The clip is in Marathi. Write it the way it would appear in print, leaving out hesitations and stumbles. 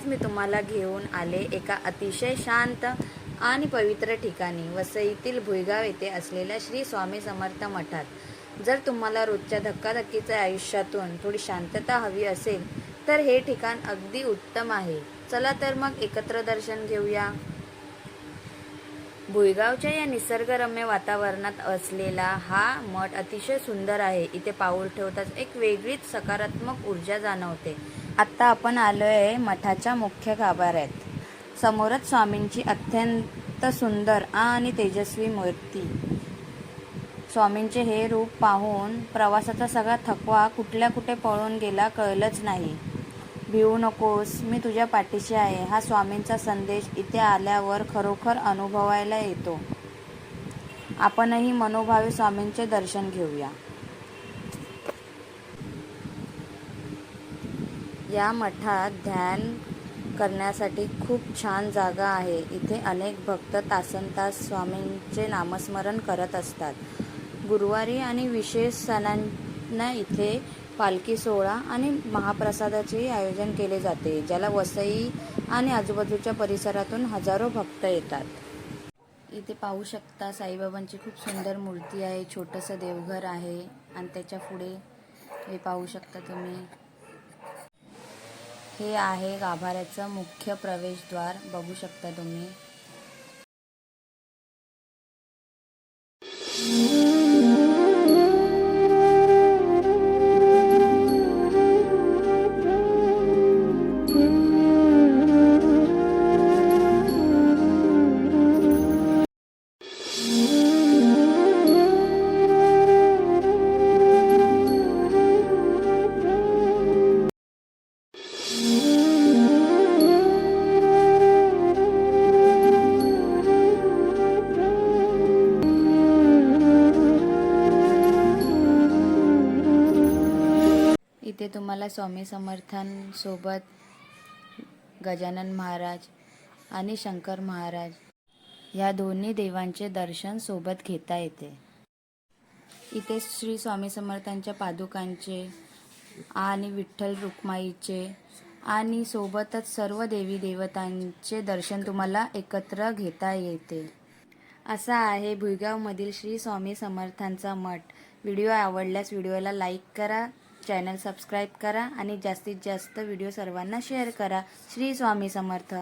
मी तुम्हाला घेऊन आले एका अतिशय शांत आणि पवित्र ठिकाणी, वसईतील भुईगाव येथे असलेल्या श्री स्वामी समर्थ मठात। जर तुम्हाला रोजच्या धक्काधक्कीच्या आयुष्यातून थोडी शांतता हवी असेल तर हे ठिकाण अगदी उत्तम आहे। चला तर मग एकत्र दर्शन घेऊया। भुईगावच्या या निसर्गरम्य वातावरणात असलेला हा मठ अतिशय सुंदर आहे। इथे पाऊल ठेवताच एक वेगळीच सकारात्मक ऊर्जा जाणवते। आता आपण आलोय मठाच्या मुख्य गाभाऱ्यात। समोरच स्वामींची अत्यंत सुंदर आणि तेजस्वी मूर्ती। स्वामींचे हे रूप पाहून प्रवासाचा सगळा थकवा कुठल्या कुठे पळून गेला कळलंच नाही। भिवू नकोस, मी तुझ्या पाठीशी आहे, हा स्वामींचा संदेश इथे आल्यावर खरोखर अनुभवायला येतो। आपणही मनोभावे स्वामींचे दर्शन घेऊया। या मठात ध्यान करण्यासाठी खूप छान जागा आहे। इथे अनेक भक्त तासनतास स्वामींचे नामस्मरण करत असतात। गुरुवारी आणि विशेष सणांना इथे पालखी सोहळा आणि महाप्रसादाचे आयोजन केले जाते, ज्याला वसई आणि आजूबाजूच्या परिसरातून हजारो भक्त येतात। इथे पाहू शकता साईबाबांची खूप सुंदर मूर्ती आहे। छोटंसं देवघर आहे आणि त्याच्या पुढे हे पाहू शकता तुम्ही, हे आहे गाभाऱ्याचं मुख्य प्रवेशद्वार, बघू शकता तुम्ही। इथे तुम्हाला स्वामी समर्थांसोबत गजानन महाराज आणि शंकर महाराज या दोन्ही देवांचे दर्शन सोबत घेता येते। इथे श्री स्वामी समर्थांच्या पादुकांचे आणि विठ्ठल रुक्माईचे आणि सोबतच सर्व देवी देवतांचे दर्शन तुम्हाला एकत्र घेता येते। असा आहे भुईगावमधील श्री स्वामी समर्थांचा मठ। व्हिडिओ आवडल्यास व्हिडिओला लाईक करा, चॅनल सबस्क्राईब करा आणि जास्तीत जास्त व्हिडिओ सर्वांना शेअर करा। श्री स्वामी समर्थ।